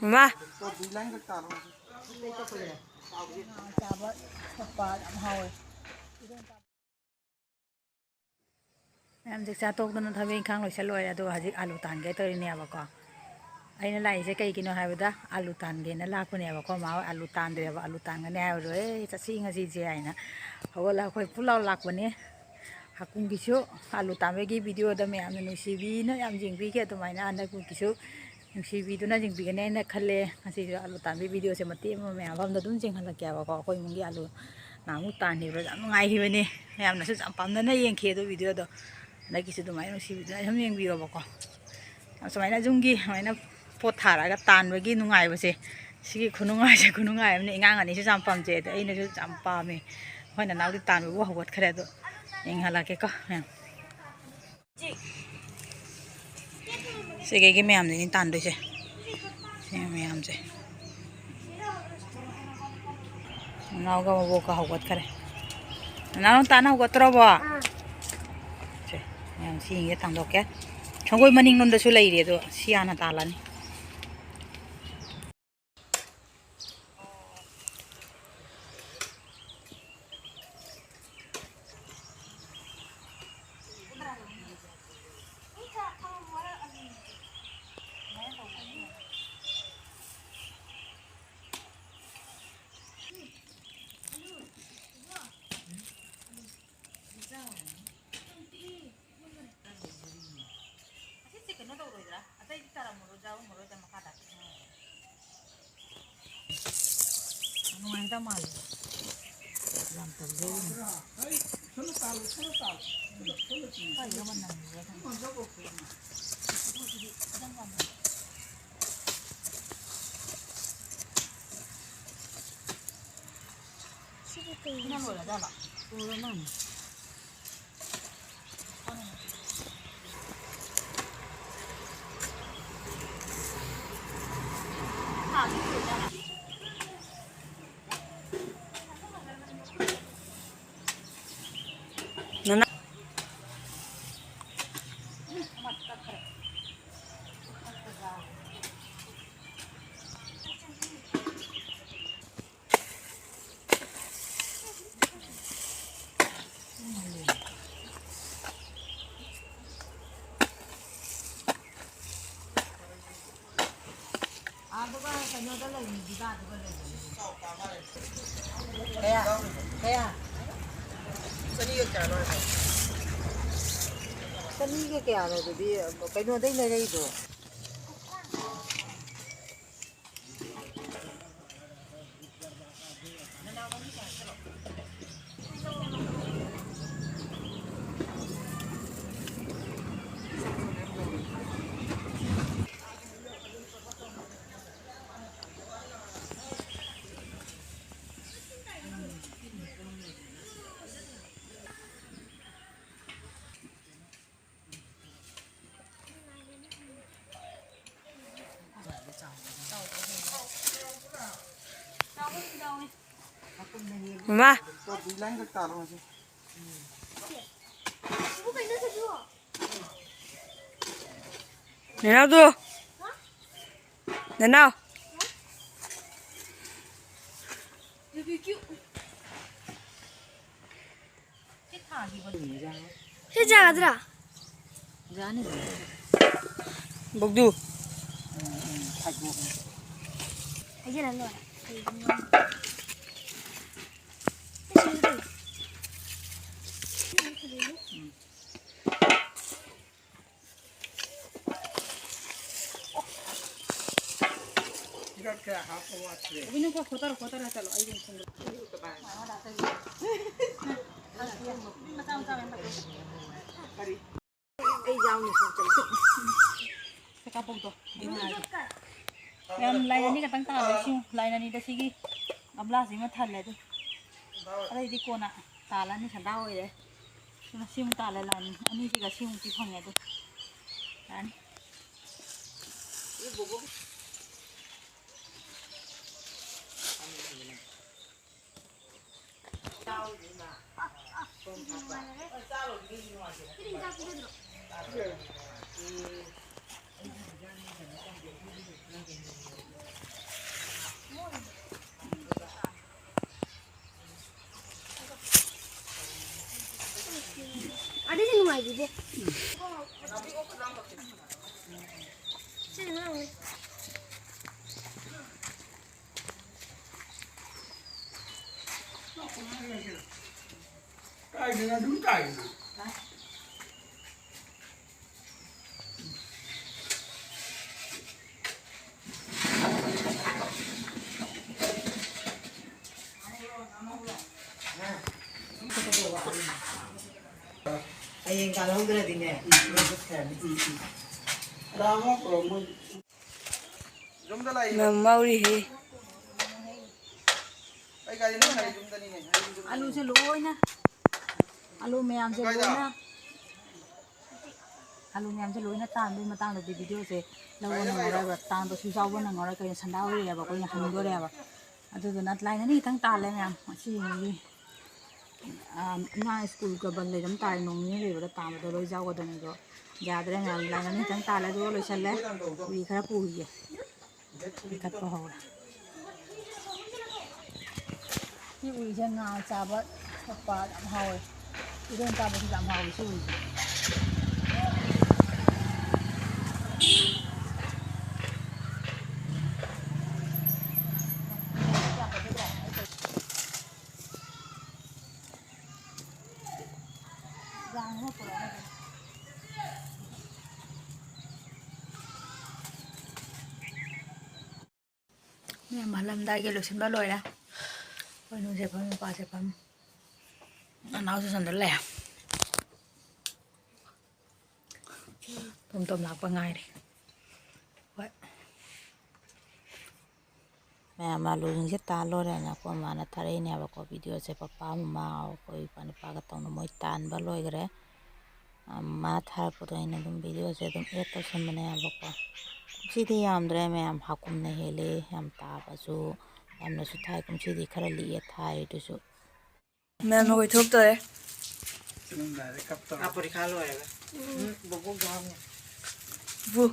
มาแอมศึกษาตกตอนนั้นทำเองครั้งหลายชั้นเลยอะตัวหาจิอาลูตันแกตัวนี้เนี่ยบอกก็ไอ้นั่นแหละจะใกล้กินอะไรบ้างอาลูตันเกนั่นลากคนเนี่ยบอกก็มาอาลูตันเดี๋ยวอาลูตันกันแน่เลยจะซิ่งกันสิเจ้านะเขาก็แล้วค่อยพูดเล่าหลักวันนี้หากุ้งกิชูอาลูตันไปกี่วิดีโอดำเนินนุสีบีนะยามจิงปีแค่ตัวไม่นะอันนั้นกุ้งกิชูนุสีบีตัวนั้นจิงปีกันแน่นะคันเลยสิอาลูตันไปวิดีโอเสมาตีมันแม่พอมันดุนจิงคันละแกบอกก็ค่อยมึงกี่อาลูน้ำมุตันนี่เราจะมึงไงที่วันนี้แม่มันสุดจำปั๊มนั่นยังเคียตัววิดีโอตัวนั่นกิจตัวไม่นุสีบีตัวนั้นทำยังวิดีโอบอกก็สมัยนั้นจุงกี้สมัยนั้นพอถ่ายก็ตานไปกี่นุ่งไงไปสิสิคุณนุ่งไงจะคุณนุ่งไงมันงานอันนี้สุดจำปั๊มเจแต่ไอ้นี่สุดจำปั๊มมีเพราะนั่นเอาที่ตานไปว่าหัวกระเด็ดตัวยังหาละแกก็เนี่ยสิแกกี่แม่มันนี่ตานด้วยใช่แม่มันใช่น้าก็มาบอกเขาหัวกระเด็ดน้าต้องตานหัวกระบอกใช่ยังสิ่งที่ทำดอกแกช่างกูมันยิ่งนนท์สุไลเดียตัวเสียนาตาลันNumain tamal, lam terjadi. Ay, naman nang. Ini apa dah lah? Puluh enam. Nana. Kaya. Sani ke kaya lo jadi, kaino dai na dai do. Ma. Nenau tu. Nenau. Saya jangan ada. Jangan ni. Bukdu. Aja lalu. Ini kok kotor aja loh, ayo sungguh. Jauh nih, sekapung tuh. Yang lain ini katang tangan sih, lain ini dah sih, ablas ini mah thal itu. Ada di kona, talan ini sandau ya. Cuma sih talan lain, ini juga sih mungkin punya tuh. Kan? Ibu bu. 이제. Cài thì là đúng cài. Ayun kalau udah di nih, Đang ngóc rồi mình. Chúng ta lại. Mauri he. Cái cái nó này chúng ta đi này. Alu sẽ lỗi nha. Alu mèm sẽ lỗi nha. Alu mèm sẽ lỗi nha tan bên mà tan được video sẽ lâu hơn ngồi đây và tan được suy sâu hơn ngồi đây cái sắn đau đi và có nhà hàng đôi đẹp và từ từ nát lại nó đi thằng tan lên mèm chỉ na school ka ban le dam tai nong ni le ba ta ma do loi jaw ko dan do ya dre ngam la ni tang ta la do loi chal le wi khara pu ye kat ko ho ni wi je nga cha ba pa dam ho i don ta ba ti dam ho wi suเนี่ยมาลำได้เกลือฉันบ้าลอยนะพอนูเจ็บพัมปลาเจ็บพัมอันเอาสุดสันนั่นแหละต้มหลักว่าง่ายเลยว่าแม่มาลูกจะตาลอยนะพอมานะทะเลเนี่ยบอกว่าวิดีโอเจ็บป้ามาเอาไปปานป้าก็ต้องนมวยตานบ้าลอยกันเลยมาทาร์ก็ต้องอินดูวิดีโอเจ็บต้องตัวฉันมันเนี่ยบอกว่าสิ่งยามเดรแม่ยามหักคุมในเฮเลยามตาบาจูยามเราสุดท้ายคุมสิ่งที่ขรลีไทยดูสุแม่มาคุยทุบตัวเอง Chúng ta lại cặp tàu. apa di kalau ya? Bogor gaung. Bu